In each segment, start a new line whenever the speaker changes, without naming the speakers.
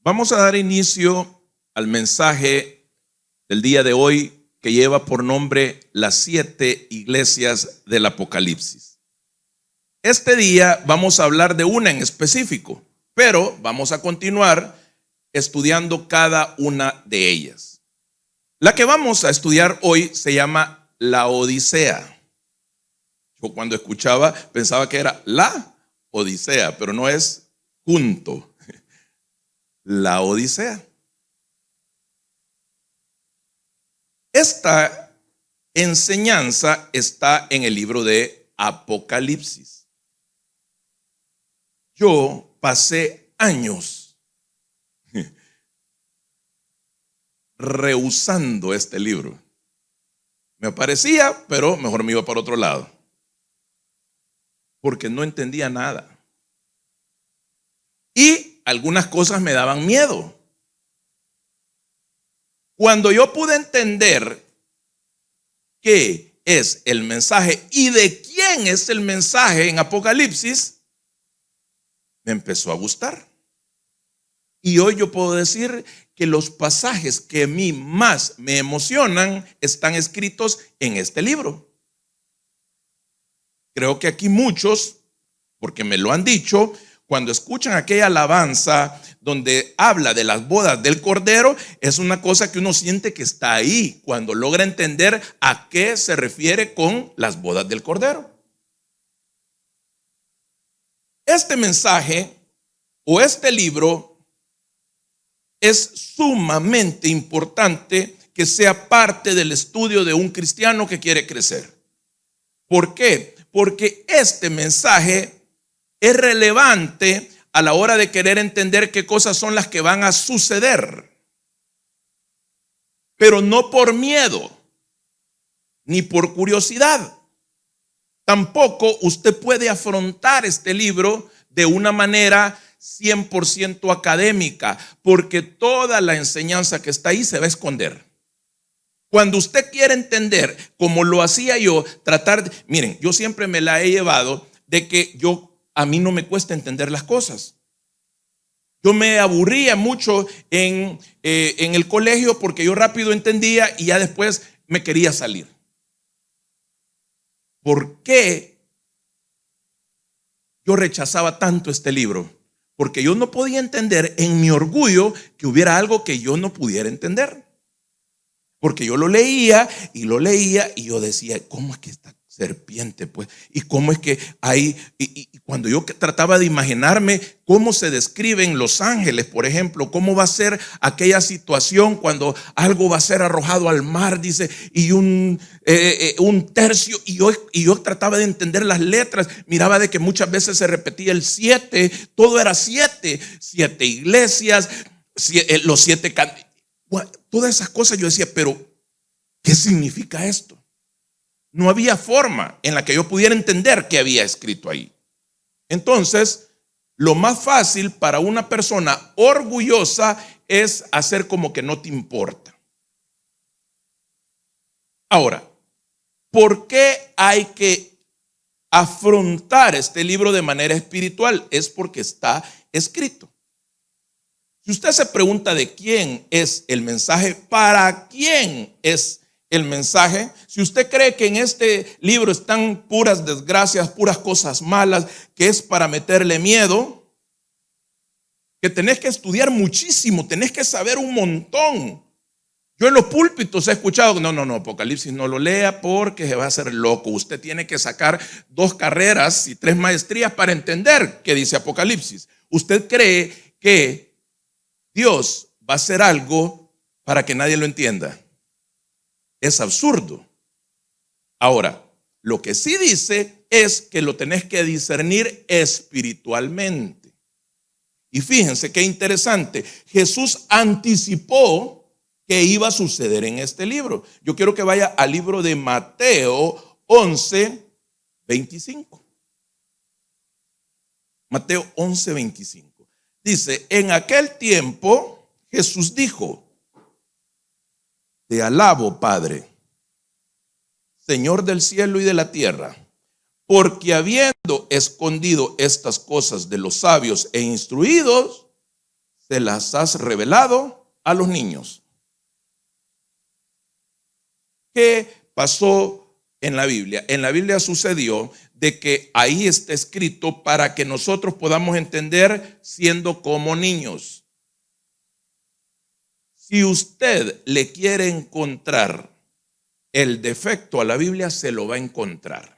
Vamos a dar inicio al mensaje del día de hoy que lleva por nombre las 7 iglesias del Apocalipsis. Este día vamos a hablar de una en específico, pero vamos a continuar estudiando cada una de ellas. La que vamos a estudiar hoy se llama la Odisea. Yo cuando escuchaba pensaba que era la Odisea, pero no es junto. La Odisea. Esta enseñanza está en el libro de Apocalipsis. Yo pasé años rehusando este libro. Me parecía, pero mejor me iba para otro lado, porque no entendía nada. Y algunas cosas me daban miedo. Cuando yo pude entender qué es el mensaje y de quién es el mensaje en Apocalipsis, me empezó a gustar. Y hoy yo puedo decir que los pasajes que a mí más me emocionan están escritos en este libro. Creo que aquí muchos, porque me lo han dicho, cuando escuchan aquella alabanza donde habla de las bodas del Cordero, es una cosa que uno siente que está ahí cuando logra entender a qué se refiere con las bodas del Cordero. Este mensaje o este libro es sumamente importante que sea parte del estudio de un cristiano que quiere crecer. ¿Por qué? Porque este mensaje es relevante a la hora de querer entender qué cosas son las que van a suceder. Pero no por miedo, ni por curiosidad. Tampoco usted puede afrontar este libro de una manera 100% académica, porque toda la enseñanza que está ahí se va a esconder. Cuando usted quiere entender, como lo hacía yo, miren, yo siempre me la he llevado de que a mí no me cuesta entender las cosas. Yo me aburría mucho en el colegio porque yo rápido entendía y ya después me quería salir. ¿Por qué yo rechazaba tanto este libro? Porque yo no podía entender en mi orgullo que hubiera algo que yo no pudiera entender. Porque yo lo leía y yo decía, ¿cómo es que esta serpiente, pues? ¿Y cómo es que hay? Y cuando yo trataba de imaginarme cómo se describen los ángeles, por ejemplo, cómo va a ser aquella situación cuando algo va a ser arrojado al mar, dice, y un tercio, y yo trataba de entender las letras, miraba de que muchas veces se repetía el 7, todo era 7 iglesias, los 7 todas esas cosas. Yo decía, pero ¿qué significa esto? No había forma en la que yo pudiera entender qué había escrito ahí. Entonces, lo más fácil para una persona orgullosa es hacer como que no te importa. Ahora, ¿por qué hay que afrontar este libro de manera espiritual? Es porque está escrito. Si usted se pregunta de quién es el mensaje, ¿para quién es el mensaje? Si usted cree que en este libro están puras desgracias, puras cosas malas, que es para meterle miedo, que tenés que estudiar muchísimo, tenés que saber un montón. Yo en los púlpitos he escuchado, no, Apocalipsis no lo lea porque se va a hacer loco. Usted tiene que sacar 2 carreras y 3 maestrías para entender qué dice Apocalipsis. Usted cree que Dios va a hacer algo para que nadie lo entienda. Es absurdo. Ahora, lo que sí dice es que lo tenés que discernir espiritualmente. Y fíjense qué interesante. Jesús anticipó que iba a suceder en este libro. Yo quiero que vaya al libro de Mateo 11:25. Mateo 11:25. Dice, en aquel tiempo Jesús dijo, te alabo, Padre, Señor del cielo y de la tierra, porque habiendo escondido estas cosas de los sabios e instruidos, se las has revelado a los niños. ¿Qué pasó en la Biblia? En la Biblia sucedió de que ahí está escrito para que nosotros podamos entender siendo como niños. Si usted le quiere encontrar el defecto a la Biblia, se lo va a encontrar.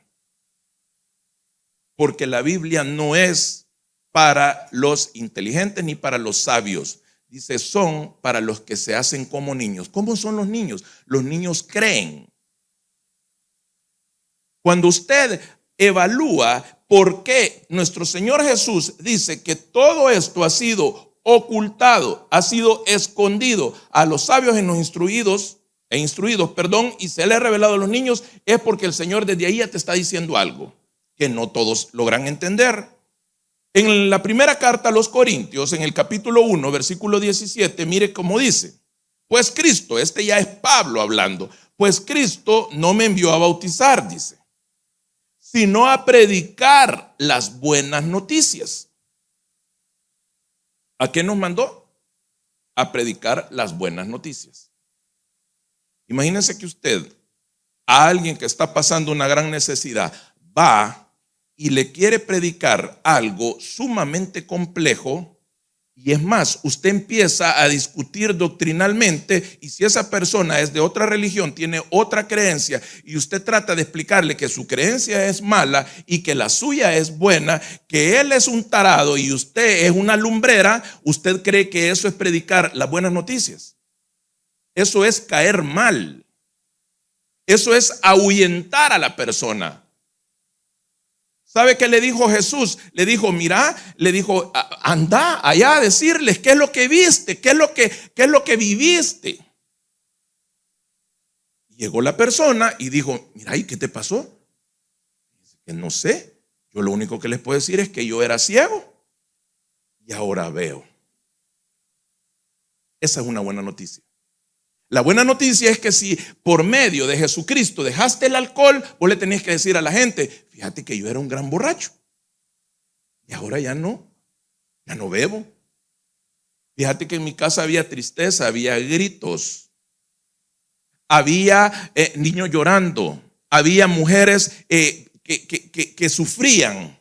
Porque la Biblia no es para los inteligentes ni para los sabios. Dice, son para los que se hacen como niños. ¿Cómo son los niños? Los niños creen. Cuando usted evalúa por qué nuestro Señor Jesús dice que todo esto ha sido ocultado, ha sido escondido a los sabios y instruidos, y se le ha revelado a los niños, es porque el Señor desde ahí ya te está diciendo algo que no todos logran entender. En la primera carta a los Corintios, en el capítulo 1, versículo 17, mire cómo dice: pues Cristo, este ya es Pablo hablando, pues Cristo no me envió a bautizar, dice, sino a predicar las buenas noticias. ¿A qué nos mandó? A predicar las buenas noticias. Imagínense que usted, a alguien que está pasando una gran necesidad, va y le quiere predicar algo sumamente complejo, y es más, usted empieza a discutir doctrinalmente, y si esa persona es de otra religión, tiene otra creencia, y usted trata de explicarle que su creencia es mala y que la suya es buena, que él es un tarado y usted es una lumbrera, usted cree que eso es predicar las buenas noticias. Eso es caer mal. Eso es ahuyentar a la persona. ¿Sabe qué le dijo Jesús? Le dijo, mira, le dijo, anda allá a decirles qué es lo que viste, qué es lo que viviste. Llegó la persona y dijo, mira, ¿y qué te pasó? Dice que no sé, yo lo único que les puedo decir es que yo era ciego y ahora veo. Esa es una buena noticia. La buena noticia es que si por medio de Jesucristo dejaste el alcohol, vos le tenías que decir a la gente, fíjate que yo era un gran borracho y ahora ya no bebo. Fíjate que en mi casa había tristeza, había gritos, había niños llorando, había mujeres que sufrían,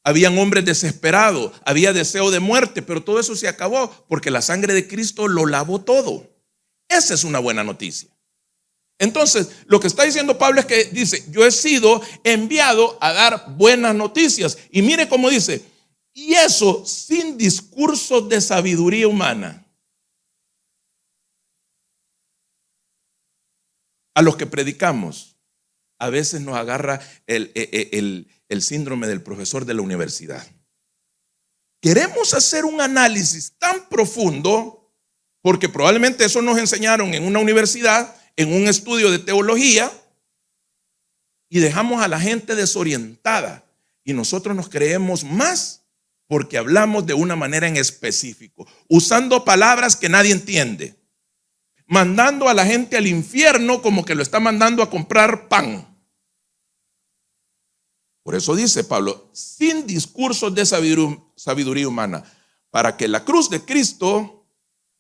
habían hombres desesperados, había deseo de muerte, pero todo eso se acabó porque la sangre de Cristo lo lavó todo. Esa es una buena noticia. Entonces, lo que está diciendo Pablo es que dice, yo he sido enviado a dar buenas noticias. Y mire cómo dice, y eso sin discursos de sabiduría humana. A los que predicamos, a veces nos agarra el síndrome del profesor de la universidad. Queremos hacer un análisis tan profundo, porque probablemente eso nos enseñaron en una universidad, en un estudio de teología, y dejamos a la gente desorientada. Y nosotros nos creemos más porque hablamos de una manera en específico, usando palabras que nadie entiende, mandando a la gente al infierno como que lo está mandando a comprar pan. Por eso dice Pablo, sin discursos de sabiduría humana, para que la cruz de Cristo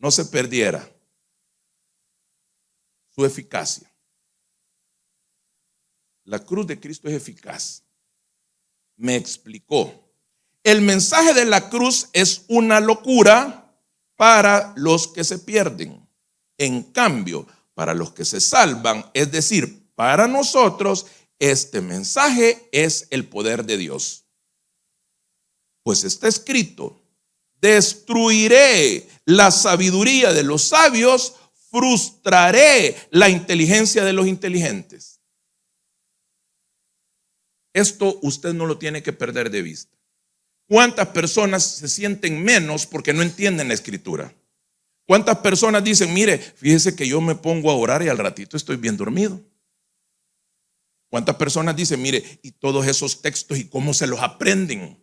no se perdiera su eficacia. La cruz de Cristo es eficaz. Me explicó. El mensaje de la cruz es una locura para los que se pierden. En cambio, para los que se salvan, es decir, para nosotros, este mensaje es el poder de Dios. Pues está escrito, destruiré la sabiduría de los sabios, frustraré la inteligencia de los inteligentes. Esto usted no lo tiene que perder de vista. ¿Cuántas personas se sienten menos porque no entienden la escritura? ¿Cuántas personas dicen, mire, fíjese que yo me pongo a orar y al ratito estoy bien dormido? ¿Cuántas personas dicen, mire, y todos esos textos y cómo se los aprenden?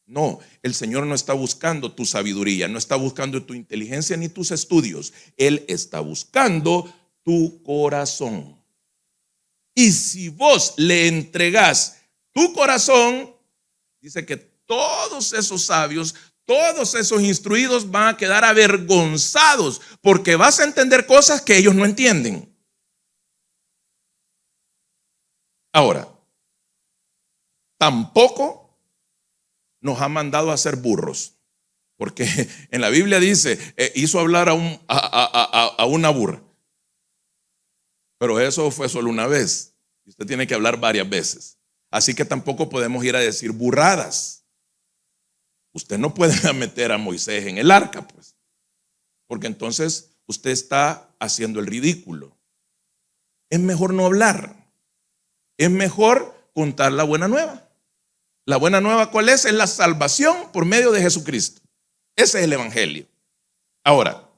No, el Señor no está buscando tu sabiduría, no está buscando tu inteligencia ni tus estudios. Él está buscando tu corazón. Y si vos le entregás tu corazón, dice que todos esos sabios, todos esos instruidos van a quedar avergonzados porque vas a entender cosas que ellos no entienden. Ahora, tampoco nos ha mandado a ser burros, porque en la Biblia dice, hizo hablar a una burra, pero eso fue solo una vez, y usted tiene que hablar varias veces. Así que tampoco podemos ir a decir burradas. Usted no puede meter a Moisés en el arca, pues, porque entonces usted está haciendo el ridículo. Es mejor no hablar, es mejor contar la buena nueva. La buena nueva, ¿cuál es? Es la salvación por medio de Jesucristo. Ese es el evangelio. Ahora,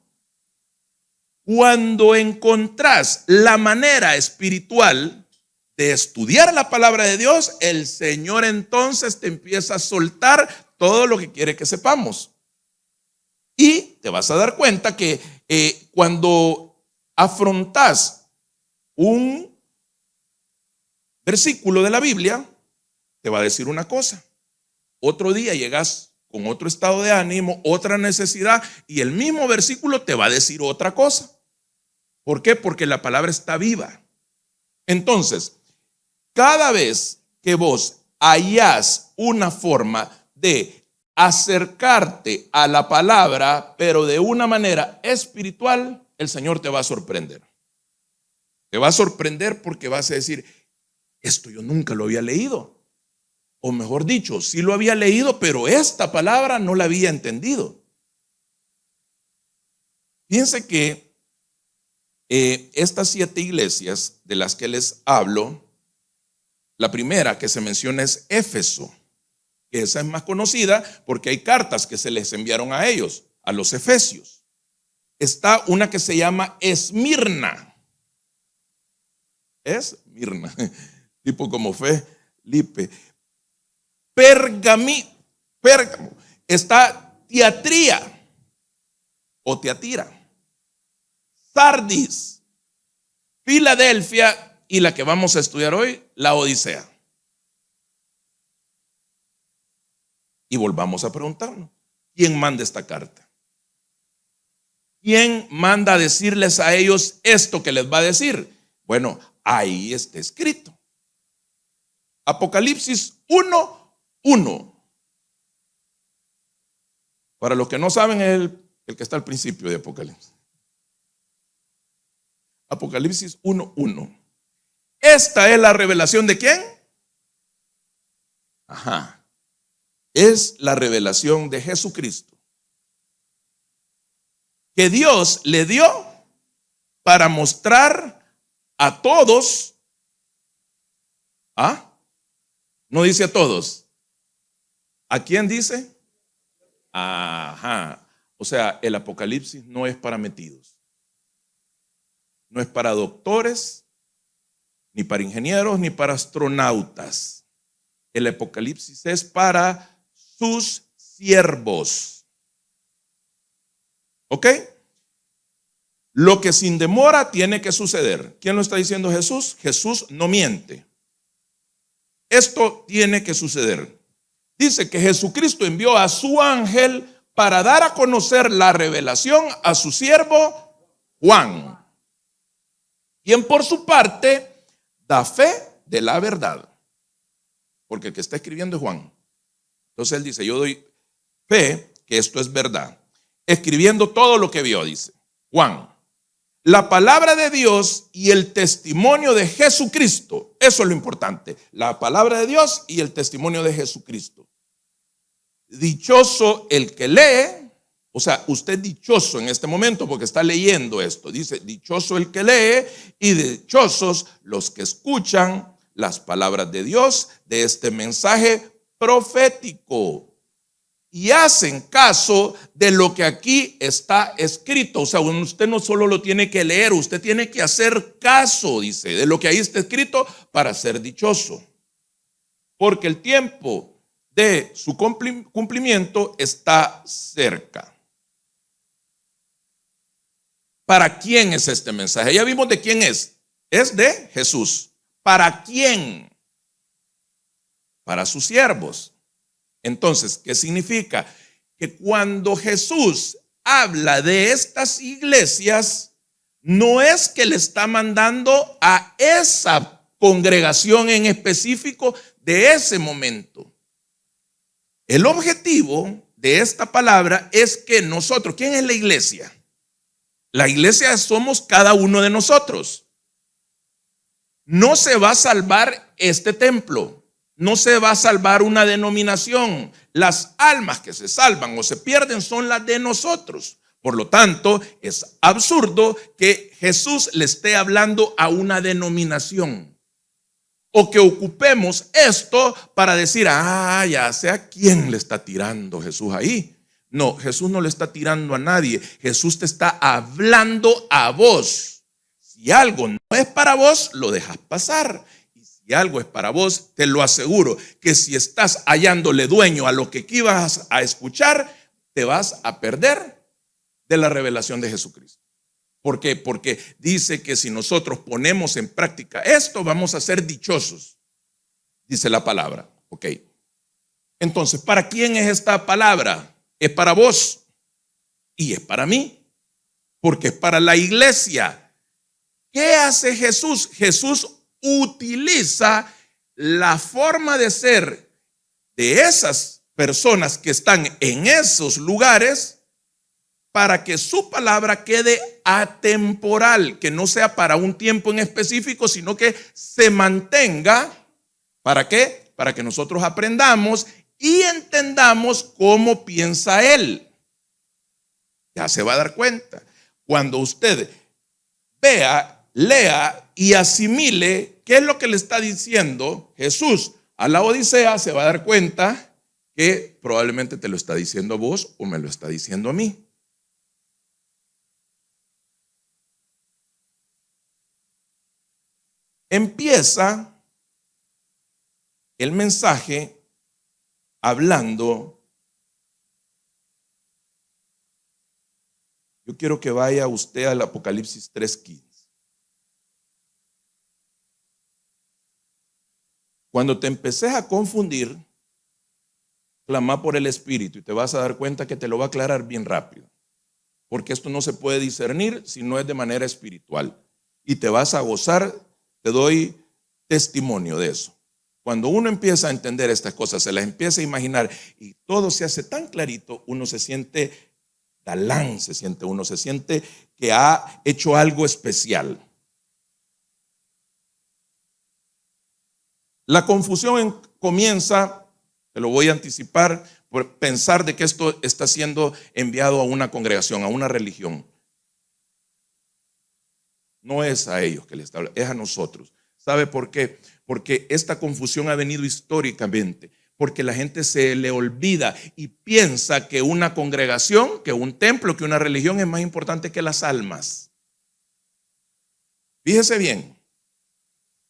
cuando encontrás la manera espiritual de estudiar la palabra de Dios, el Señor entonces te empieza a soltar todo lo que quiere que sepamos. Y te vas a dar cuenta que cuando afrontás un versículo de la Biblia, te va a decir una cosa. Otro día llegas con otro estado de ánimo, otra necesidad, y el mismo versículo te va a decir otra cosa. ¿Por qué? Porque la palabra está viva. Entonces, cada vez que vos hallás una forma de acercarte a la palabra, pero de una manera espiritual, el Señor te va a sorprender. Te va a sorprender porque vas a decir, esto yo nunca lo había leído. O mejor dicho, sí lo había leído, pero esta palabra no la había entendido. Fíjense que estas 7 iglesias de las que les hablo, la primera que se menciona es Éfeso, que esa es más conocida porque hay cartas que se les enviaron a ellos, a los efesios. Está una que se llama Esmirna. Esmirna, tipo como Felipe. Pérgamo. Está Tiatira o Tiatira, Sardis, Filadelfia y la que vamos a estudiar hoy, la Odisea. Y volvamos a preguntarnos, ¿quién manda esta carta? ¿Quién manda a decirles a ellos esto que les va a decir? Bueno, ahí está escrito. Apocalipsis 1:1. Para los que no saben, es el que está al principio de Apocalipsis. Apocalipsis 1:1. Esta es la revelación de ¿quién? Es la revelación de Jesucristo, que Dios le dio para mostrar a todos. No dice a todos. ¿A quién dice? O sea, el Apocalipsis no es para metidos. No es para doctores, ni para ingenieros, ni para astronautas. El Apocalipsis es para sus siervos. ¿Ok? Lo que sin demora tiene que suceder. ¿Quién lo está diciendo? Jesús. Jesús no miente. Esto tiene que suceder. Dice que Jesucristo envió a su ángel para dar a conocer la revelación a su siervo Juan, quien por su parte da fe de la verdad, porque el que está escribiendo es Juan. Entonces él dice, yo doy fe que esto es verdad, escribiendo todo lo que vio, dice Juan. La palabra de Dios y el testimonio de Jesucristo, eso es lo importante, la palabra de Dios y el testimonio de Jesucristo. Dichoso el que lee, o sea, usted dichoso en este momento porque está leyendo esto, dice, dichoso el que lee y dichosos los que escuchan las palabras de Dios de este mensaje profético y hacen caso de lo que aquí está escrito. O sea, usted no solo lo tiene que leer, usted tiene que hacer caso, dice, de lo que ahí está escrito para ser dichoso. Porque el tiempo de su cumplimiento está cerca. ¿Para quién es este mensaje? Ya vimos de quién es. Es de Jesús. ¿Para quién? Para sus siervos. Entonces, ¿qué significa? que cuando Jesús habla de estas iglesias, no es que le está mandando a esa congregación en específico de ese momento. El objetivo de esta palabra es que nosotros, ¿quién es la iglesia? La iglesia somos cada uno de nosotros. No se va a salvar este templo, no se va a salvar una denominación. Las almas que se salvan o se pierden son las de nosotros. Por lo tanto, es absurdo que Jesús le esté hablando a una denominación, o que ocupemos esto para decir, ya sé a quién le está tirando Jesús ahí. No, Jesús no le está tirando a nadie. Jesús te está hablando a vos. Si algo no es para vos, lo dejas pasar. Y si algo es para vos, te lo aseguro que si estás hallándole dueño a lo que aquí vas a escuchar, te vas a perder de la revelación de Jesucristo. ¿Por qué? Porque dice que si nosotros ponemos en práctica esto, vamos a ser dichosos, dice la palabra. Ok. Entonces, ¿para quién es esta palabra? Es para vos y es para mí, porque es para la iglesia. ¿Qué hace Jesús? Jesús utiliza la forma de ser de esas personas que están en esos lugares para que su palabra quede atemporal, que no sea para un tiempo en específico, sino que se mantenga. ¿Para qué? Para que nosotros aprendamos y entendamos cómo piensa Él. Ya se va a dar cuenta. Cuando usted vea, lea y asimile qué es lo que le está diciendo Jesús a la Odisea, se va a dar cuenta que probablemente te lo está diciendo a vos o me lo está diciendo a mí. Empieza el mensaje hablando. Yo quiero que vaya usted al Apocalipsis 3:15. Cuando te empeces a confundir, clama por el Espíritu y te vas a dar cuenta que te lo va a aclarar bien rápido. Porque esto no se puede discernir si no es de manera espiritual. Y te vas a gozar. Te doy testimonio de eso. Cuando uno empieza a entender estas cosas, se las empieza a imaginar y todo se hace tan clarito, uno se siente galán, uno se siente que ha hecho algo especial. La confusión comienza, te lo voy a anticipar, por pensar de que esto está siendo enviado a una congregación, a una religión. No es a ellos que les está hablando, es a nosotros. ¿Sabe por qué? Porque esta confusión ha venido históricamente, porque la gente se le olvida y piensa que una congregación, que un templo, que una religión es más importante que las almas. Fíjese bien,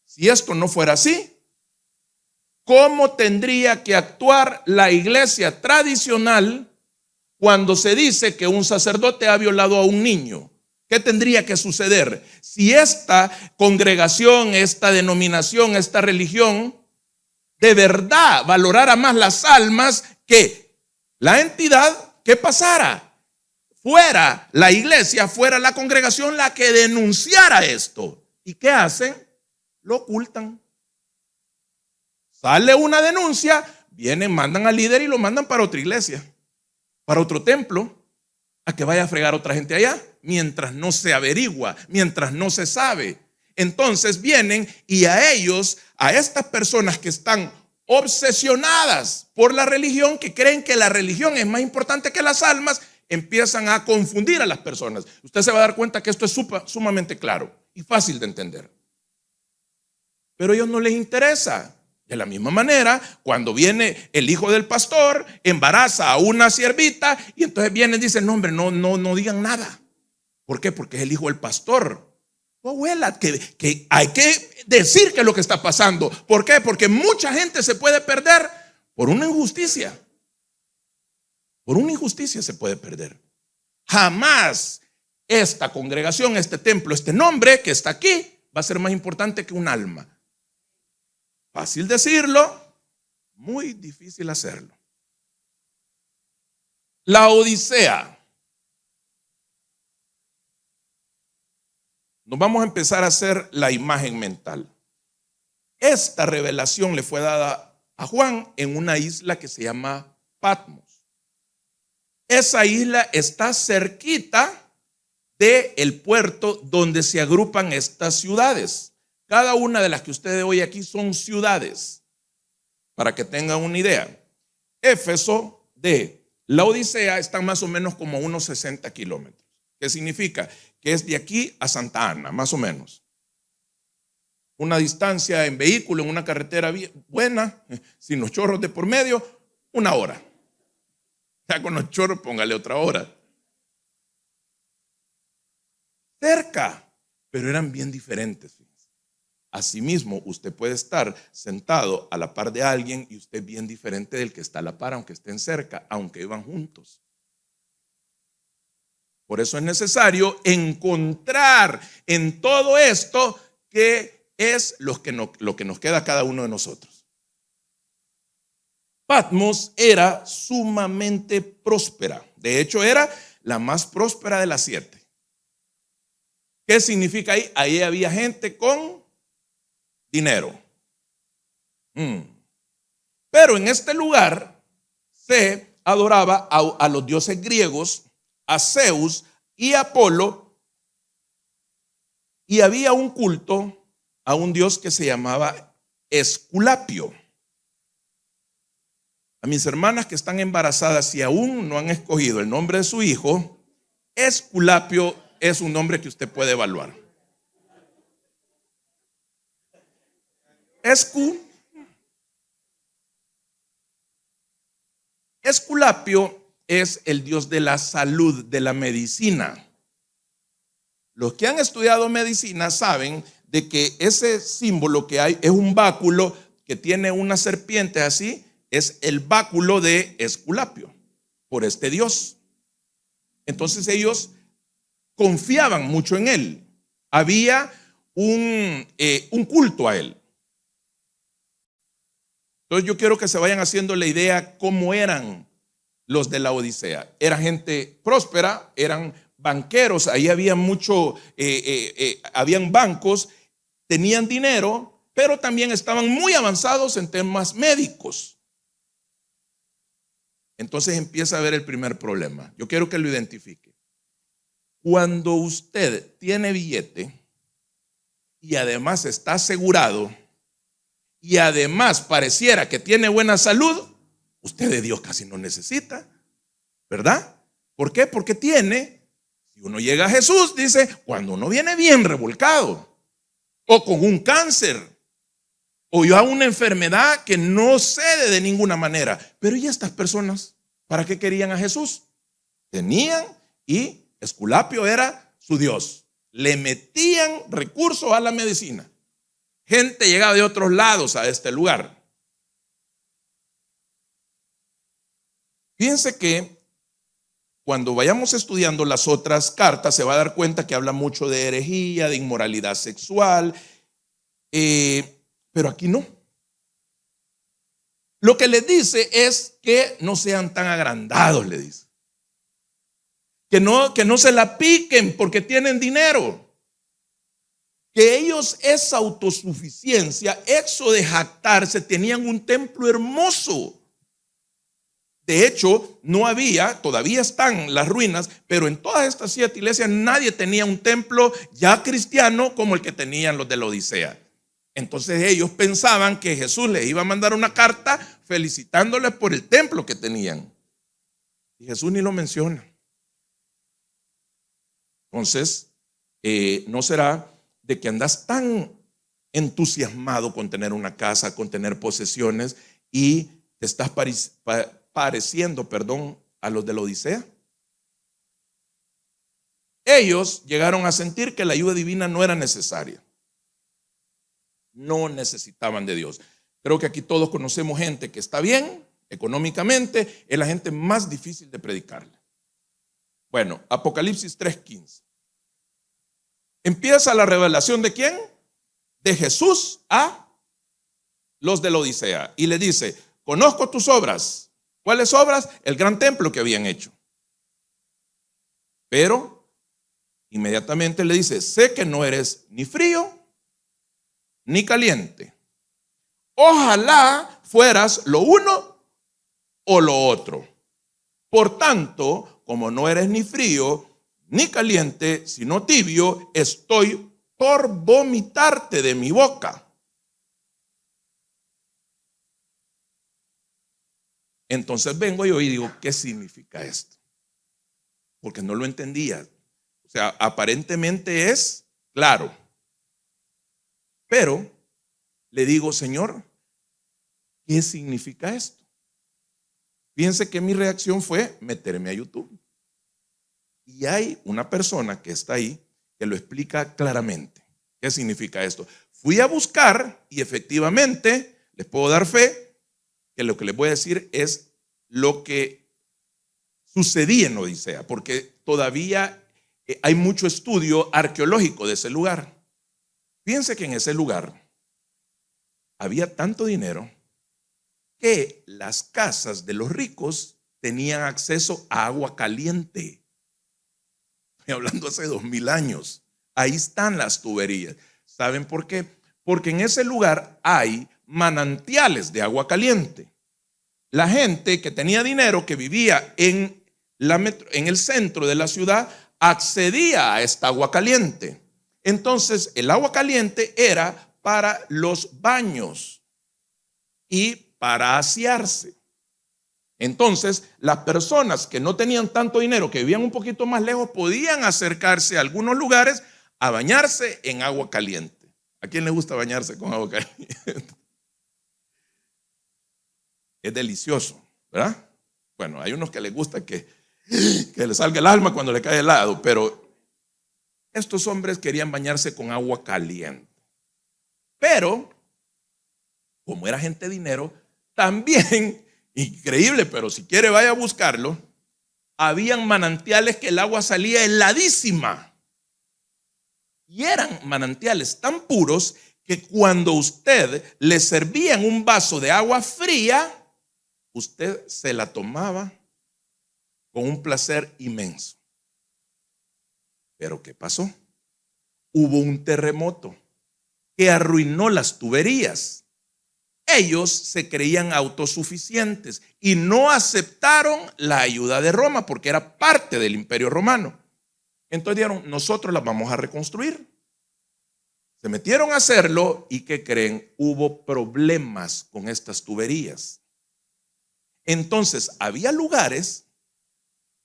si esto no fuera así, ¿cómo tendría que actuar la iglesia tradicional cuando se dice que un sacerdote ha violado a un niño? ¿Qué tendría que suceder? Si esta congregación, esta denominación, esta religión de verdad valorara más las almas que la entidad, ¿qué pasara? Fuera la iglesia, fuera la congregación la que denunciara esto. ¿Y qué hacen? Lo ocultan. Sale una denuncia, vienen, mandan al líder y lo mandan para otra iglesia, para otro templo, a que vaya a fregar a otra gente allá, mientras no se averigua, mientras no se sabe. Entonces vienen y a ellos, a estas personas que están obsesionadas por la religión, que creen que la religión es más importante que las almas, empiezan a confundir a las personas. Usted se va a dar cuenta que esto es sumamente claro y fácil de entender. Pero a ellos no les interesa. De la misma manera, cuando viene el hijo del pastor, embaraza a una siervita y entonces vienen y dicen, no hombre, no digan nada. ¿Por qué? Porque es el hijo del pastor. Tu abuela, que hay que decir qué es lo que está pasando. ¿Por qué? Porque mucha gente se puede perder por una injusticia. Por una injusticia se puede perder. Jamás esta congregación, este templo, este nombre que está aquí va a ser más importante que un alma. Fácil decirlo, muy difícil hacerlo. La Odisea. Nos vamos a empezar a hacer la imagen mental. Esta revelación le fue dada a Juan en una isla que se llama Patmos. Esa isla está cerquita del puerto donde se agrupan estas ciudades. Cada una de las que ustedes oyen aquí son ciudades, para que tengan una idea. Éfeso de la Odisea están más o menos como unos 60 kilómetros. ¿Qué significa? Que es de aquí a Santa Ana, más o menos. Una distancia en vehículo, en una carretera buena, sin los chorros de por medio, 1 hora. Ya con los chorros, póngale otra hora. Cerca, pero eran bien diferentes. Asimismo, usted puede estar sentado a la par de alguien y usted bien diferente del que está a la par, aunque estén cerca, aunque iban juntos. Por eso es necesario encontrar en todo esto qué es lo que nos queda a cada uno de nosotros. Patmos era sumamente próspera. De hecho, era la más próspera de las 7. ¿Qué significa ahí? Ahí había gente con dinero. Pero en este lugar se adoraba a los dioses griegos, a Zeus y a Apolo, y había un culto a un dios que se llamaba Esculapio. A mis hermanas que están embarazadas, si aún no han escogido el nombre de su hijo, Esculapio es un nombre que usted puede evaluar. Esculapio es el dios de la salud, de la medicina. Los que han estudiado medicina saben de que ese símbolo que hay es un báculo que tiene una serpiente así, es el báculo de Esculapio, por este dios. Entonces ellos confiaban mucho en él. Había un culto a él. Entonces yo quiero que se vayan haciendo la idea cómo eran los de la Odisea. Era gente próspera, eran banqueros, ahí había habían bancos, tenían dinero, pero también estaban muy avanzados en temas médicos. Entonces empieza a ver el primer problema. Yo quiero que lo identifique. Cuando usted tiene billete y además está asegurado y además pareciera que tiene buena salud, usted de Dios casi no necesita, ¿verdad? ¿Por qué? Porque si uno llega a Jesús, dice, cuando uno viene bien revolcado, o con un cáncer, o ya una enfermedad que no cede de ninguna manera. Pero ¿y estas personas? ¿Para qué querían a Jesús? Tenían, y Esculapio era su Dios. Le metían recursos a la medicina. Gente llegaba de otros lados a este lugar. Fíjense que cuando vayamos estudiando las otras cartas se va a dar cuenta que habla mucho de herejía, de inmoralidad sexual, pero aquí no. Lo que les dice es que no sean tan agrandados, le dice. Que no se la piquen porque tienen dinero. Que ellos, esa autosuficiencia, eso de jactarse, tenían un templo hermoso. De hecho, no había, todavía están las ruinas, pero en todas estas 7 iglesias nadie tenía un templo ya cristiano como el que tenían los de la Odisea. Entonces ellos pensaban que Jesús les iba a mandar una carta felicitándoles por el templo que tenían. Y Jesús ni lo menciona. Entonces, ¿no será de que andas tan entusiasmado con tener una casa, con tener posesiones, y te estás pareciendo a los de la Odisea? Ellos llegaron a sentir que la ayuda divina no era necesaria. No necesitaban de Dios. Creo que aquí todos conocemos gente que está bien económicamente, es la gente más difícil de predicarle. Bueno, Apocalipsis 3:15. Empieza la revelación ¿de quién? De Jesús a los de la Odisea. Y le dice, conozco tus obras. ¿Cuáles obras? El gran templo que habían hecho. Pero inmediatamente le dice, sé que no eres ni frío ni caliente. Ojalá fueras lo uno o lo otro. Por tanto, como no eres ni frío ni caliente, sino tibio, estoy por vomitarte de mi boca. Entonces vengo yo y digo, ¿qué significa esto? Porque no lo entendía. O sea, aparentemente es claro. Pero le digo, Señor, ¿qué significa esto? Fíjense que mi reacción fue meterme a YouTube. Y hay una persona que está ahí que lo explica claramente. ¿Qué significa esto? Fui a buscar y efectivamente les puedo dar fe que lo que les voy a decir es lo que sucedía en Odisea, porque todavía hay mucho estudio arqueológico de ese lugar. Fíjense que en ese lugar había tanto dinero que las casas de los ricos tenían acceso a agua caliente. Estoy hablando hace 2000 años. Ahí están las tuberías. ¿Saben por qué? Porque en ese lugar hay manantiales de agua caliente. La gente que tenía dinero, que vivía en el centro de la ciudad, accedía a esta agua caliente. Entonces, el agua caliente era para los baños y para asearse. Entonces, las personas que no tenían tanto dinero, que vivían un poquito más lejos, podían acercarse a algunos lugares a bañarse en agua caliente. ¿A quién le gusta bañarse con agua caliente? Es delicioso, ¿verdad? Bueno, hay unos que les gusta que le salga el alma cuando le cae helado, pero estos hombres querían bañarse con agua caliente. Pero, como era gente de dinero, también, increíble, pero si quiere vaya a buscarlo, habían manantiales que el agua salía heladísima. Y eran manantiales tan puros que cuando usted le servía en un vaso de agua fría, usted se la tomaba con un placer inmenso. Pero ¿qué pasó? Hubo un terremoto que arruinó las tuberías. Ellos se creían autosuficientes y no aceptaron la ayuda de Roma porque era parte del Imperio Romano. Entonces dijeron, nosotros las vamos a reconstruir. Se metieron a hacerlo y ¿qué creen? Hubo problemas con estas tuberías. Entonces había lugares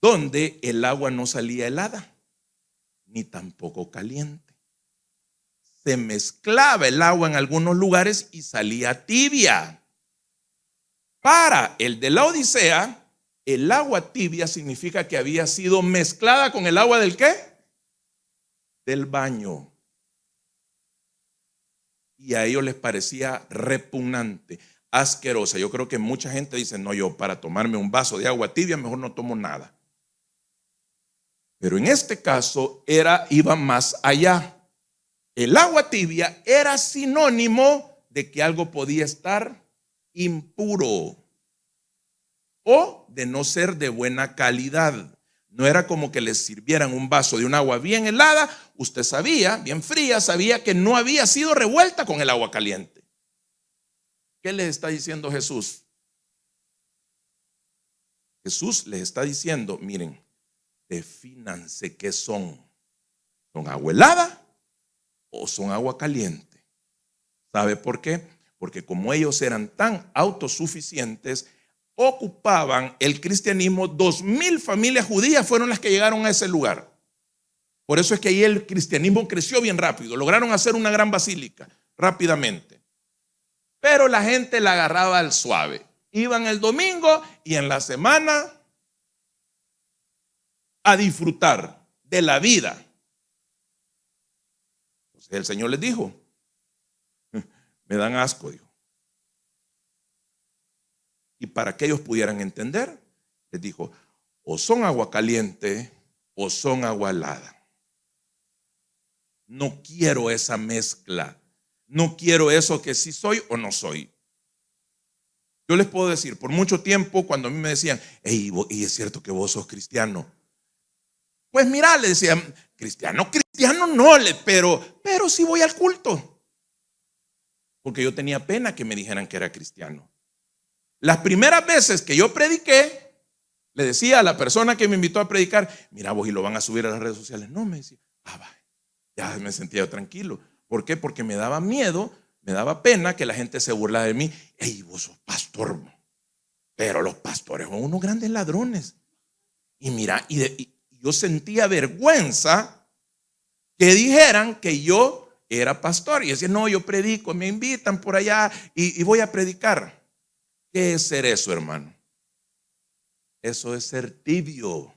donde el agua no salía helada, ni tampoco caliente. Se mezclaba el agua en algunos lugares y salía tibia. Para el de la Odisea, el agua tibia significa que había sido mezclada con el agua ¿del qué? Del baño. Y a ellos les parecía repugnante, asquerosa. Yo creo que mucha gente dice, no, yo para tomarme un vaso de agua tibia mejor no tomo nada. Pero en este caso iba más allá. El agua tibia era sinónimo de que algo podía estar impuro o de no ser de buena calidad. No era como que les sirvieran un vaso de un agua bien helada, usted sabía, bien fría, sabía que no había sido revuelta con el agua caliente. ¿Qué les está diciendo Jesús? Jesús les está diciendo, miren, defínanse qué son. ¿Son agua helada o son agua caliente? ¿Sabe por qué? Porque como ellos eran tan autosuficientes, ocupaban el cristianismo. 2000 familias judías fueron las que llegaron a ese lugar. Por eso es que ahí el cristianismo creció bien rápido. Lograron hacer una gran basílica rápidamente. Pero la gente la agarraba al suave. Iban el domingo y en la semana a disfrutar de la vida. Entonces el Señor les dijo, me dan asco, dijo. Y para que ellos pudieran entender, les dijo, o son agua caliente o son agua helada. No quiero esa mezcla. No quiero eso que sí soy o no soy. Yo les puedo decir, por mucho tiempo cuando a mí me decían, hey, y es cierto que vos sos cristiano. Pues mira, le decía, cristiano no, pero sí voy al culto. Porque yo tenía pena que me dijeran que era cristiano. Las primeras veces que yo prediqué, le decía a la persona que me invitó a predicar, mira vos, y lo van a subir a las redes sociales. No, me decía, va, ya me sentía tranquilo. ¿Por qué? Porque me daba miedo, me daba pena que la gente se burlara de mí. Ey, vos sos pastor, pero los pastores son unos grandes ladrones. Y mira, y yo sentía vergüenza que dijeran que yo era pastor. Y decía, no, yo predico, me invitan por allá y voy a predicar. ¿Qué es ser eso, hermano? Eso es ser tibio.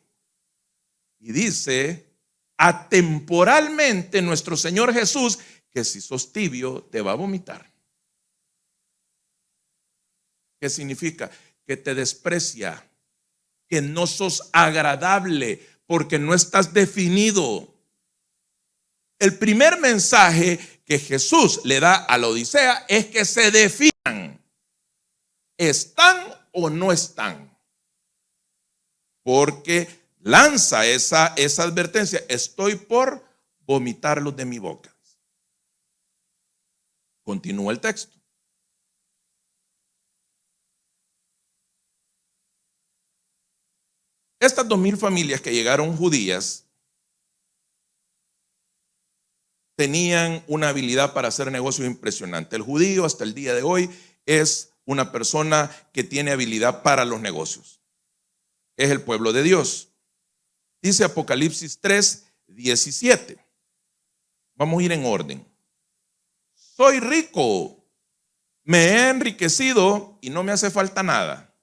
Y dice atemporalmente nuestro Señor Jesús que si sos tibio te va a vomitar. ¿Qué significa? Que te desprecia, que no sos agradable porque no estás definido. El primer mensaje que Jesús le da a la Odisea es que se definan. ¿Están o no están? Porque lanza esa advertencia: estoy por vomitarlos de mi boca. Continúa el texto. Estas 2000 familias que llegaron judías tenían una habilidad para hacer negocios impresionante. El judío hasta el día de hoy es una persona que tiene habilidad para los negocios. Es el pueblo de Dios. Dice Apocalipsis 3:17. Vamos a ir en orden. Soy rico, me he enriquecido y no me hace falta nada.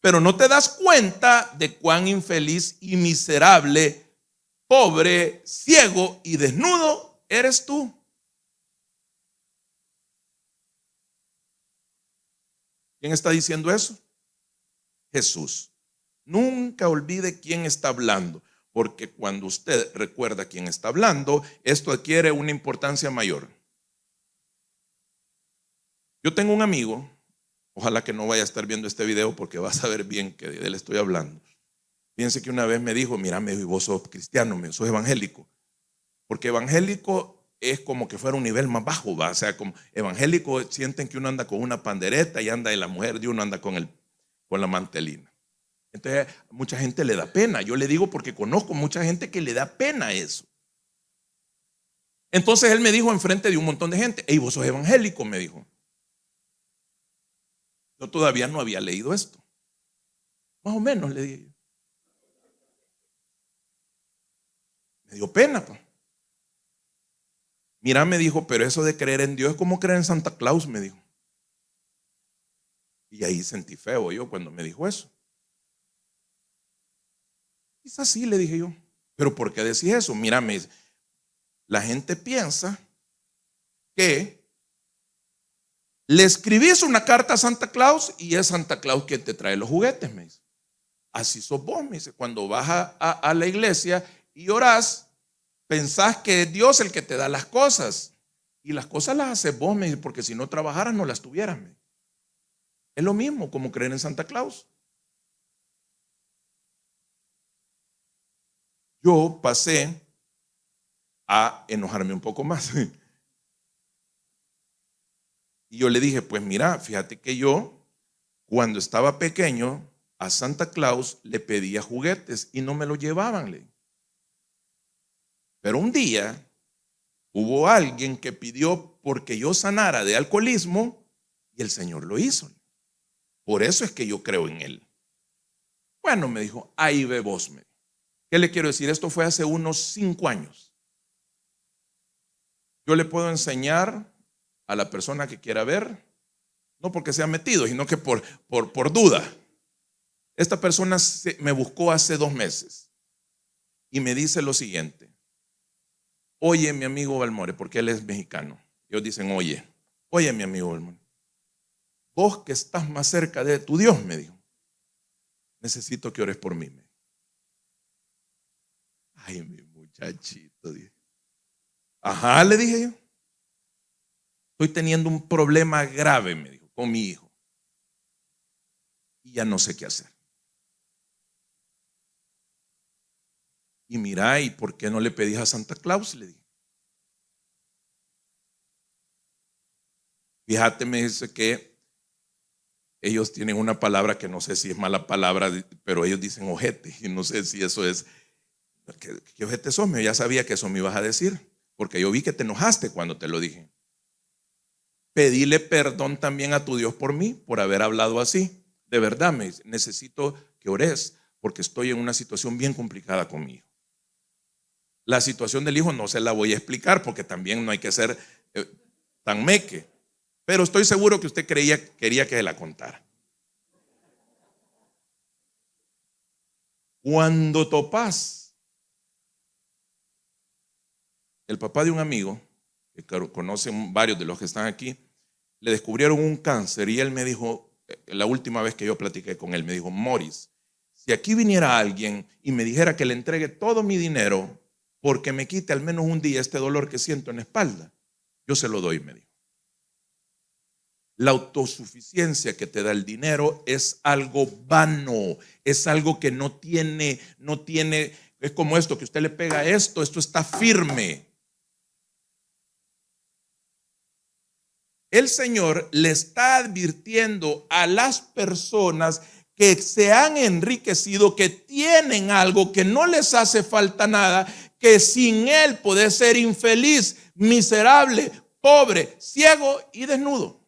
Pero no te das cuenta de cuán infeliz y miserable, pobre, ciego y desnudo eres tú. ¿Quién está diciendo eso? Jesús. Nunca olvide quién está hablando, porque cuando usted recuerda quién está hablando, esto adquiere una importancia mayor. Yo tengo un amigo, ojalá que no vaya a estar viendo este video porque va a saber bien que de él estoy hablando. Fíjense que una vez me dijo, mira, me dijo, y vos sos cristiano, sos evangélico. Porque evangélico es como que fuera un nivel más bajo, ¿va? O sea, como evangélico sienten que uno anda con una pandereta y anda, y la mujer de uno anda con la mantelina. Entonces, mucha gente le da pena. Yo le digo porque conozco mucha gente que le da pena eso. Entonces él me dijo enfrente de un montón de gente, hey, vos sos evangélico, me dijo. Yo todavía no había leído esto. Más o menos le dije. Me dio pena, pues. Mira, me dijo, pero eso de creer en Dios es como creer en Santa Claus, me dijo. Y ahí sentí feo yo cuando me dijo eso. Quizás sí, le dije yo. Pero ¿por qué decís eso? Mira, me dice, la gente piensa que le escribís una carta a Santa Claus y es Santa Claus quien te trae los juguetes, me dice. Así sos vos, me dice. Cuando vas a la iglesia y orás, pensás que es Dios el que te da las cosas. Y las cosas las haces vos, me dice, porque si no trabajaras no las tuvieras, me dice. Es lo mismo como creer en Santa Claus. Yo pasé a enojarme un poco más. Y yo le dije, pues mira, fíjate que yo, cuando estaba pequeño, a Santa Claus le pedía juguetes y no me los llevaban. Pero un día hubo alguien que pidió porque yo sanara de alcoholismo y el Señor lo hizo. Por eso es que yo creo en Él. Bueno, me dijo, ahí ve vos. ¿Qué le quiero decir? Esto fue hace unos 5 años. Yo le puedo enseñar a la persona que quiera ver, no porque sea metido, sino que por duda. Esta persona me buscó hace 2 meses y me dice lo siguiente: oye, mi amigo Balmore, porque él es mexicano. Ellos dicen, oye, mi amigo Balmore, vos que estás más cerca de tu Dios, me dijo, necesito que ores por mí. Ay, mi muchachito. Dije. Ajá, le dije yo. Estoy teniendo un problema grave, me dijo, con mi hijo. Y ya no sé qué hacer. Y mira, ¿y por qué no le pedís a Santa Claus? Le dije. Fíjate, me dice que ellos tienen una palabra que no sé si es mala palabra, pero ellos dicen ojete. Y no sé si eso es. ¿Qué ojete sos? Yo ya sabía que eso me ibas a decir, porque yo vi que te enojaste cuando te lo dije. Pedile perdón también a tu Dios por mí, por haber hablado así. De verdad, me dice, necesito que ores, porque estoy en una situación bien complicada con mi hijo. La situación del hijo no se la voy a explicar, porque también no hay que ser tan meque. Pero estoy seguro que usted quería que se la contara. Cuando topás, el papá de un amigo, que conocen varios de los que están aquí, le descubrieron un cáncer y él me dijo, la última vez que yo platiqué con él, me dijo, Morris, si aquí viniera alguien y me dijera que le entregue todo mi dinero porque me quite al menos un día este dolor que siento en la espalda, yo se lo doy, me dijo. La autosuficiencia que te da el dinero es algo vano, es algo que no tiene, es como esto, que usted le pega esto está firme. El Señor le está advirtiendo a las personas que se han enriquecido, que tienen algo, que no les hace falta nada, que sin Él puede ser infeliz, miserable, pobre, ciego y desnudo.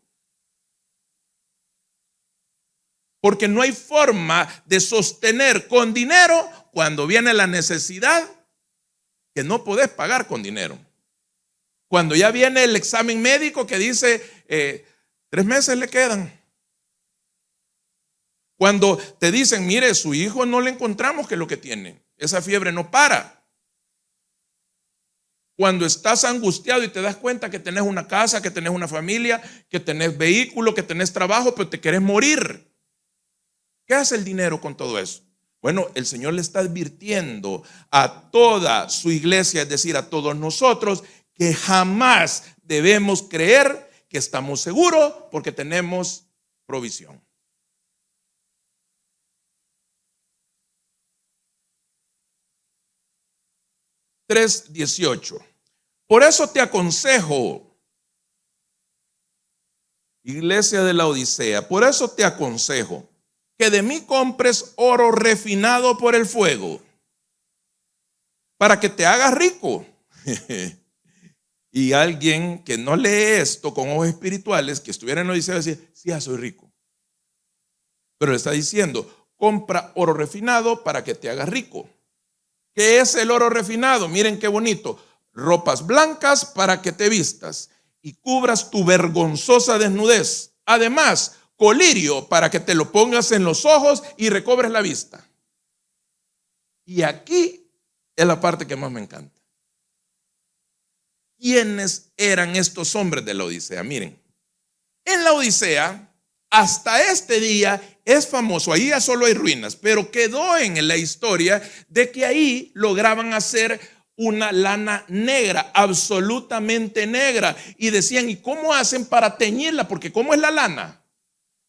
Porque no hay forma de sostener con dinero cuando viene la necesidad que no podés pagar con dinero. Cuando ya viene el examen médico que dice 3 meses le quedan. Cuando te dicen, mire, su hijo no le encontramos que es lo que tiene. Esa fiebre no para. Cuando estás angustiado y te das cuenta que tenés una casa, que tenés una familia, que tenés vehículo, que tenés trabajo, pero te querés morir. ¿Qué hace el dinero con todo eso? Bueno, el Señor le está advirtiendo a toda su iglesia, es decir, a todos nosotros, que jamás debemos creer que estamos seguros porque tenemos provisión. (3:18) Por eso te aconsejo, iglesia de la Odisea, por eso te aconsejo que de mí compres oro refinado por el fuego, para que te hagas rico. Y alguien que no lee esto con ojos espirituales, que estuviera en la Odisea, decía, sí, ya soy rico. Pero le está diciendo, compra oro refinado para que te hagas rico. ¿Qué es el oro refinado? Miren qué bonito. Ropas blancas para que te vistas y cubras tu vergonzosa desnudez. Además, colirio para que te lo pongas en los ojos y recobres la vista. Y aquí es la parte que más me encanta. ¿Quiénes eran estos hombres de la Odisea? Miren, en la Odisea, hasta este día es famoso, ahí ya solo hay ruinas, pero quedó en la historia de que ahí lograban hacer una lana negra, absolutamente negra. Y decían, ¿y cómo hacen para teñirla? Porque ¿cómo es la lana?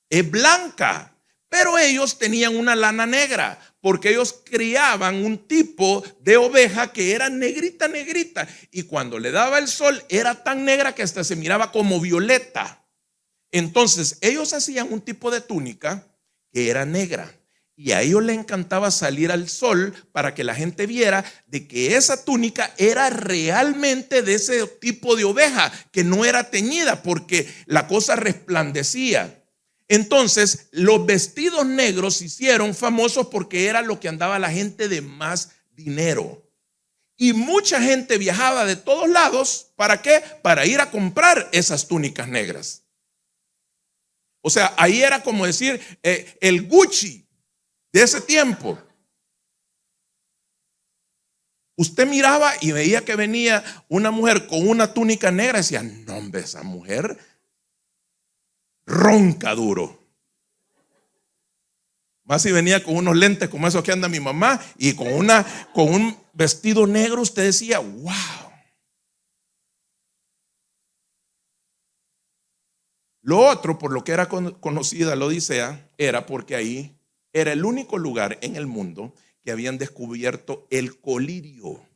Es blanca, pero ellos tenían una lana negra, porque ellos criaban un tipo de oveja que era negrita, negrita, y cuando le daba el sol era tan negra que hasta se miraba como violeta. Entonces ellos hacían un tipo de túnica que era negra, y a ellos les encantaba salir al sol para que la gente viera de que esa túnica era realmente de ese tipo de oveja, que no era teñida, porque la cosa resplandecía. Entonces los vestidos negros se hicieron famosos porque era lo que andaba la gente de más dinero. Y mucha gente viajaba de todos lados. ¿Para qué? Para ir a comprar esas túnicas negras. O sea, ahí era como decir el Gucci de ese tiempo. Usted miraba y veía que venía una mujer con una túnica negra y decía, no hombre, esa mujer ronca duro. Más si venía con unos lentes como esos que anda mi mamá y con un vestido negro, usted decía, wow. Lo otro, por lo que era conocida la Odisea, era porque ahí era el único lugar en el mundo que habían descubierto el colirio.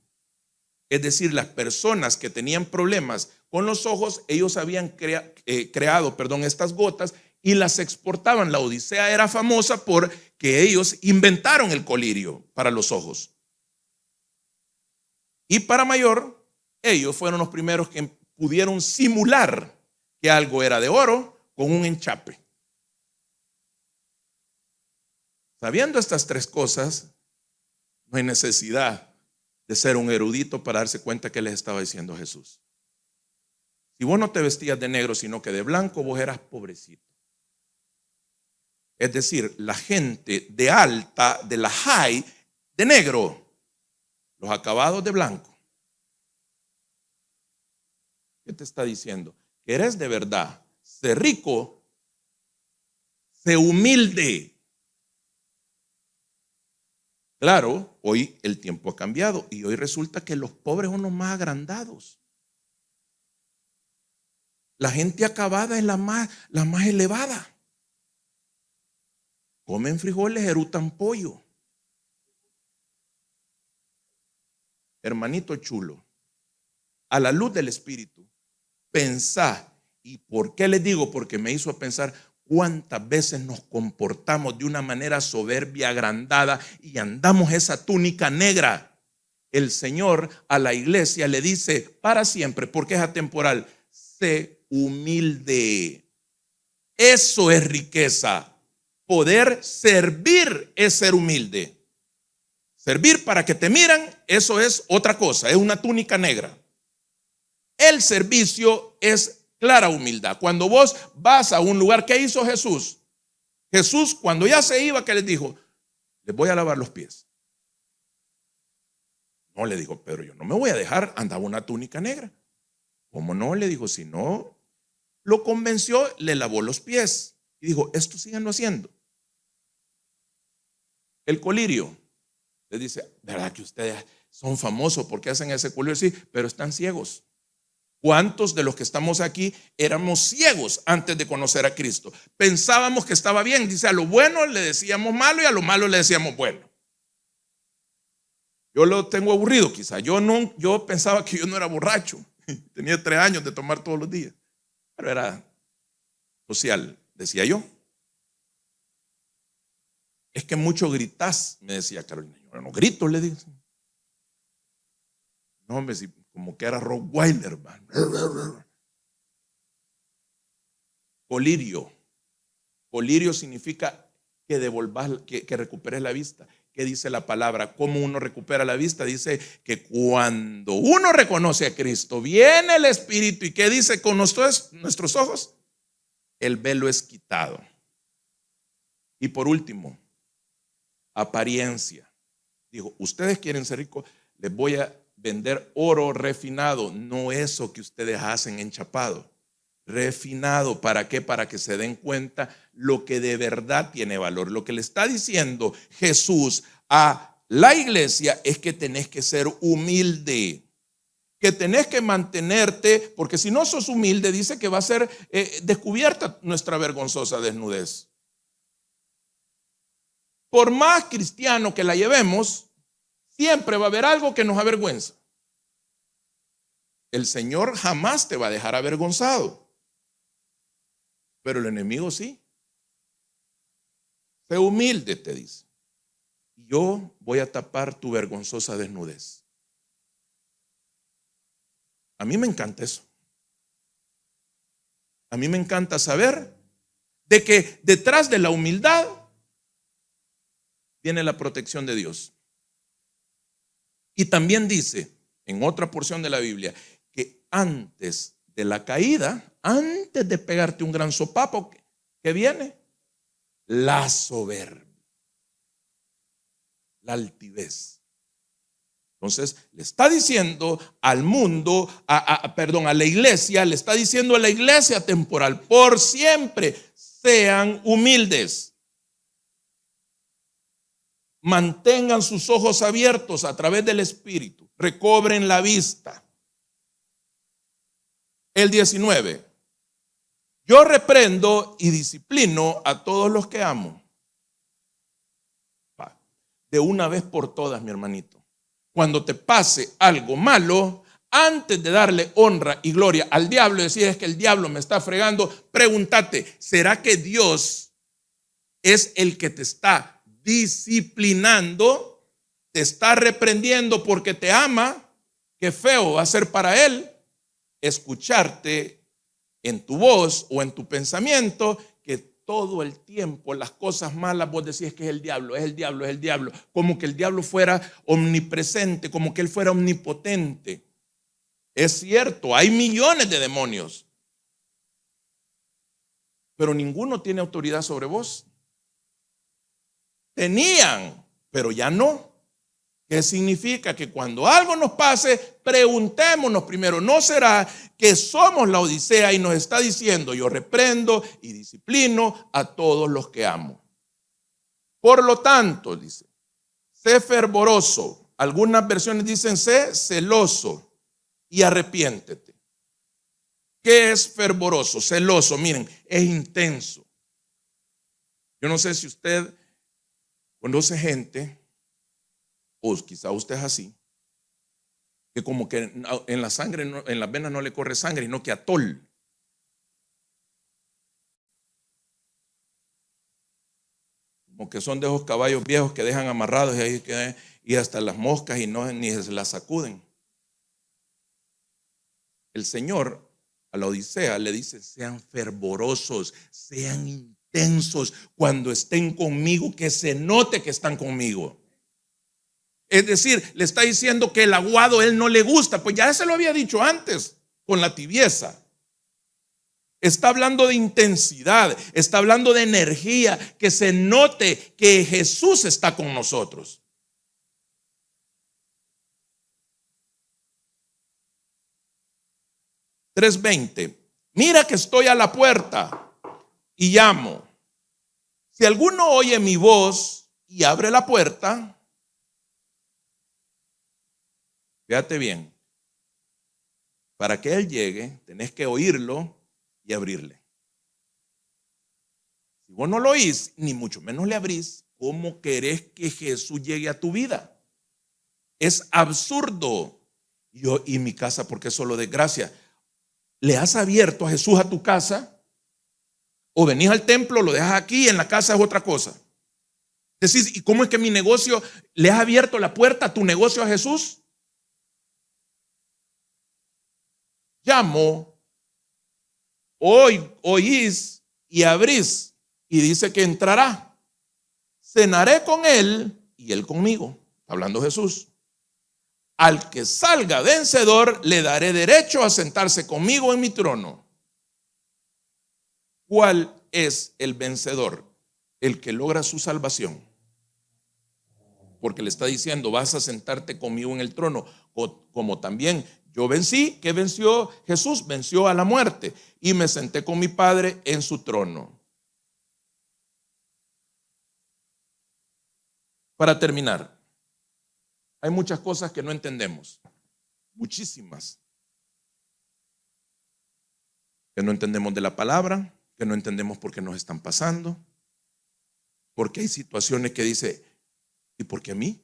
Es decir, las personas que tenían problemas con los ojos, ellos habían creado estas gotas y las exportaban. La Odisea era famosa porque ellos inventaron el colirio para los ojos. Y para mayor, ellos fueron los primeros que pudieron simular que algo era de oro con un enchape. Sabiendo estas tres cosas, no hay necesidad de ser un erudito para darse cuenta que les estaba diciendo Jesús. Si vos no te vestías de negro, sino que de blanco, vos eras pobrecito. Es decir, la gente de alta, de la high, de negro, los acabados de blanco. ¿Qué te está diciendo? Que eres de verdad. Sé rico, sé humilde. Claro, hoy el tiempo ha cambiado y hoy resulta que los pobres son los más agrandados. La gente acabada es la más elevada. Comen frijoles, erutan pollo. Hermanito chulo, a la luz del Espíritu, pensá. ¿Y por qué les digo? Porque me hizo pensar cuántas veces nos comportamos de una manera soberbia, agrandada y andamos esa túnica negra. El Señor a la iglesia le dice para siempre, porque es atemporal, sé humilde. Eso es riqueza. Poder servir es ser humilde. Servir para que te miran, eso es otra cosa, es una túnica negra. El servicio es clara humildad. Cuando vos vas a un lugar, ¿qué hizo Jesús? Jesús, cuando ya se iba, ¿qué les dijo? Les voy a lavar los pies. No, le dijo, pero yo no me voy a dejar, andaba una túnica negra. ¿Cómo no? Le dijo, si no, lo convenció, le lavó los pies. Y dijo, esto síganlo haciendo. El colirio. Les dice, ¿verdad que ustedes son famosos porque hacen ese colirio? Sí, pero están ciegos. ¿Cuántos de los que estamos aquí éramos ciegos antes de conocer a Cristo? Pensábamos que estaba bien. Dice, a lo bueno le decíamos malo y a lo malo le decíamos bueno. Yo lo tengo aburrido quizá. Yo pensaba que yo no era borracho. Tenía 3 años de tomar todos los días. Pero era social, decía yo. Es que mucho gritás, me decía Carolina. Yo no grito, le dije. No, hombre, si como que era Rottweiler. Colirio. Colirio significa que devolvas, que recuperes la vista. ¿Qué dice la palabra? ¿Cómo uno recupera la vista? Dice que cuando uno reconoce a Cristo, viene el Espíritu. ¿Y qué dice con nuestros ojos? El velo es quitado. Y por último, apariencia. Dijo, ustedes quieren ser ricos, les voy a vender oro refinado, no eso que ustedes hacen enchapado. Refinado, ¿para qué? Para que se den cuenta lo que de verdad tiene valor. Lo que le está diciendo Jesús a la iglesia es que tenés que ser humilde, que tenés que mantenerte, porque si no sos humilde, dice que va a ser descubierta nuestra vergonzosa desnudez. Por más cristiano que la llevemos, siempre va a haber algo que nos avergüenza. El Señor jamás te va a dejar avergonzado, pero el enemigo sí. Sé humilde, te dice. Yo voy a tapar tu vergonzosa desnudez. A mí me encanta eso. A mí me encanta saber de que detrás de la humildad viene la protección de Dios. Y también dice en otra porción de la Biblia que antes de la caída, antes de pegarte un gran sopapo, que viene la soberbia, la altivez. Entonces le está diciendo al mundo, a la iglesia, le está diciendo a la iglesia temporal, por siempre sean humildes. Mantengan sus ojos abiertos a través del Espíritu. Recobren la vista. El 19. Yo reprendo y disciplino a todos los que amo. de una vez por todas, mi hermanito. Cuando te pase algo malo, antes de darle honra y gloria al diablo y decir es que el diablo me está fregando, pregúntate, ¿será que Dios es el que te está disciplinando, te está reprendiendo porque te ama? Qué feo va a ser para él escucharte en tu voz o en tu pensamiento que todo el tiempo las cosas malas vos decís que es el diablo, es el diablo, es el diablo, como que el diablo fuera omnipresente, como que él fuera omnipotente. Es cierto, hay millones de demonios, pero ninguno tiene autoridad sobre vos. Tenían, pero ya no. ¿Qué significa? Que cuando algo nos pase, preguntémonos primero, ¿no será que somos la Odisea y nos está diciendo yo reprendo y disciplino a todos los que amo? Por lo tanto, dice, sé fervoroso. Algunas versiones dicen sé celoso y arrepiéntete. ¿Qué es fervoroso? Celoso, miren, es intenso. Yo no sé si usted conoce gente, o quizá usted es así, que como que en la sangre, en las venas no le corre sangre, sino que atol. Como que son de esos caballos viejos que dejan amarrados y hasta las moscas y no ni se las sacuden. El Señor a la Odisea le dice, sean fervorosos, sean intensos cuando estén conmigo, que se note que están conmigo. Es decir, le está diciendo que el aguado a él no le gusta, pues ya se lo había dicho antes con la tibieza. Está hablando de intensidad, está hablando de energía, que se note que Jesús está con nosotros. (3:20) Mira que estoy a la puerta y llamo. Si alguno oye mi voz y abre la puerta, fíjate bien, para que él llegue, tenés que oírlo y abrirle. Si vos no lo oís, ni mucho menos le abrís, ¿cómo querés que Jesús llegue a tu vida? Es absurdo. Yo y mi casa, porque es solo desgracia. ¿Le has abierto a Jesús a tu casa? ¿O venís al templo, lo dejas aquí y en la casa es otra cosa? Decís, ¿y cómo es que mi negocio, le has abierto la puerta a tu negocio a Jesús? Llamo, oís y abrís, y dice que entrará. Cenaré con él y él conmigo. Hablando Jesús. Al que salga vencedor, le daré derecho a sentarse conmigo en mi trono. ¿Cuál es el vencedor? El que logra su salvación. Porque le está diciendo, vas a sentarte conmigo en el trono. Como también yo vencí. ¿Qué venció Jesús? Venció a la muerte. Y me senté con mi Padre en su trono. Para terminar, hay muchas cosas que no entendemos. Muchísimas. Que no entendemos de la palabra, que no entendemos por qué nos están pasando. Porque hay situaciones que dice, ¿y por qué a mí?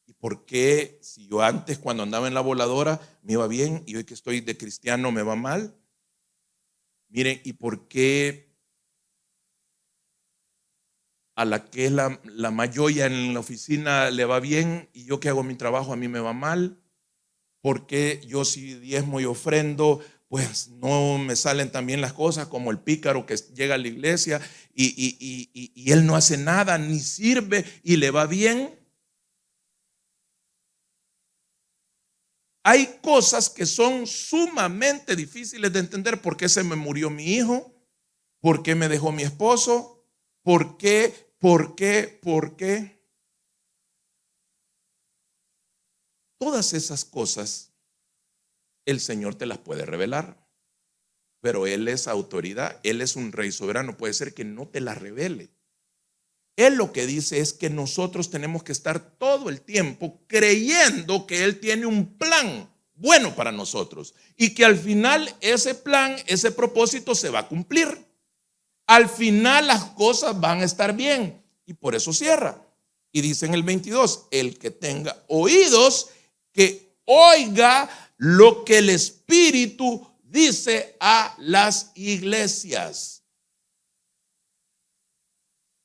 ¿Y por qué si yo antes cuando andaba en la voladora me iba bien y hoy que estoy de cristiano me va mal? Miren, ¿y por qué a la que es la mayoya en la oficina le va bien y yo que hago mi trabajo a mí me va mal? ¿Por qué yo si diezmo y ofrendo pues no me salen tan bien las cosas como el pícaro que llega a la iglesia y él no hace nada ni sirve y le va bien? Hay cosas que son sumamente difíciles de entender. ¿Por qué se me murió mi hijo? ¿Por qué me dejó mi esposo? ¿Por qué? ¿Por qué? ¿Por qué? Todas esas cosas el Señor te las puede revelar, pero Él es autoridad, Él es un rey soberano. Puede ser que no te las revele. Él lo que dice es que nosotros tenemos que estar todo el tiempo creyendo que Él tiene un plan bueno para nosotros y que al final ese plan, ese propósito se va a cumplir. Al final las cosas van a estar bien y por eso cierra. Y dice en el 22, el que tenga oídos, que oiga lo que el Espíritu dice a las iglesias.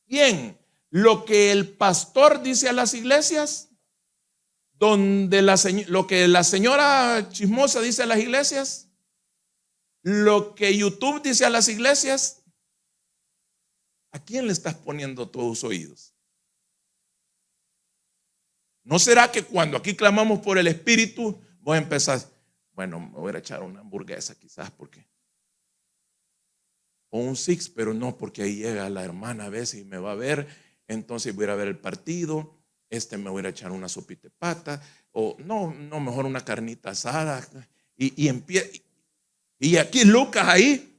Bien, lo que el pastor dice a las iglesias, lo que la señora chismosa dice a las iglesias, lo que YouTube dice a las iglesias, ¿a quién le estás poniendo todos tus oídos? ¿No será que cuando aquí clamamos por el Espíritu, vos empezás, bueno, me voy a echar una hamburguesa quizás porque, o un six, pero no, porque ahí llega la hermana a veces y me va a ver, entonces voy a ir a ver el partido, me voy a echar una sopita de pata, o no, mejor una carnita asada, y aquí Lucas ahí.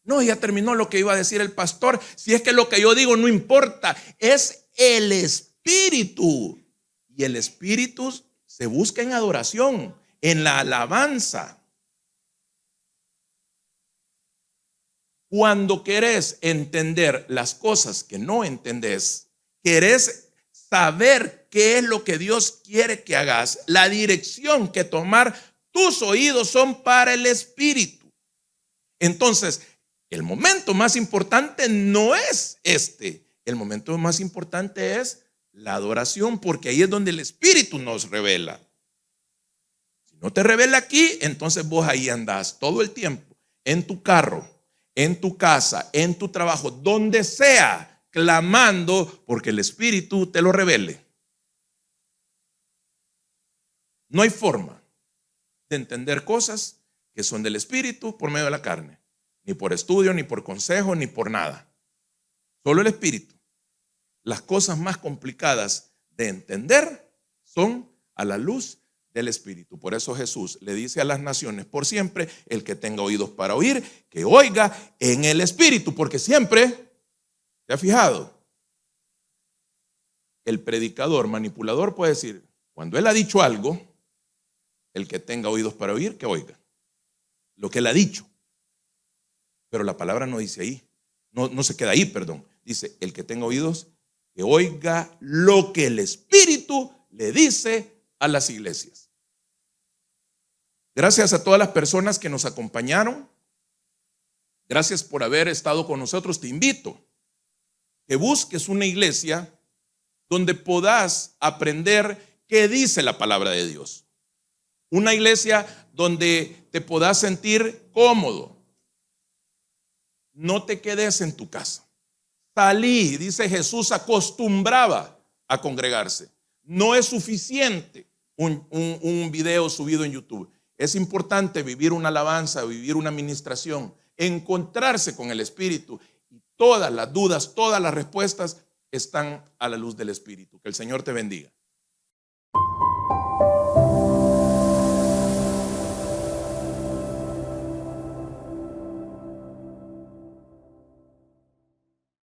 No, ya terminó lo que iba a decir el pastor. Si es que lo que yo digo no importa, es el Espíritu. Y el Espíritu se busca en adoración, en la alabanza. Cuando querés entender las cosas que no entendés, querés saber qué es lo que Dios quiere que hagas, la dirección que tomar, tus oídos son para el Espíritu. Entonces, el momento más importante no es el momento más importante es la adoración, porque ahí es donde el Espíritu nos revela. Si no te revela aquí, entonces vos ahí andás todo el tiempo, en tu carro, en tu casa, en tu trabajo, donde sea, clamando porque el Espíritu te lo revele. No hay forma de entender cosas que son del Espíritu por medio de la carne. Ni por estudio, ni por consejo, ni por nada. Solo el Espíritu. Las cosas más complicadas de entender son a la luz del Espíritu. Por eso Jesús le dice a las naciones por siempre, el que tenga oídos para oír, que oiga en el Espíritu. Porque siempre, ¿te has fijado? El predicador, manipulador puede decir, cuando él ha dicho algo, el que tenga oídos para oír, que oiga lo que él ha dicho. Pero la palabra no dice ahí, no se queda ahí, perdón. Dice, el que tenga oídos, que oiga lo que el Espíritu le dice a las iglesias. Gracias a todas las personas que nos acompañaron. Gracias por haber estado con nosotros. Te invito que busques una iglesia donde podás aprender qué dice la palabra de Dios. Una iglesia donde te podás sentir cómodo. No te quedes en tu casa. Salí, dice Jesús, acostumbraba a congregarse. No es suficiente un video subido en YouTube. Es importante vivir una alabanza, vivir una administración, encontrarse con el Espíritu. Y todas las dudas, todas las respuestas están a la luz del Espíritu. Que el Señor te bendiga.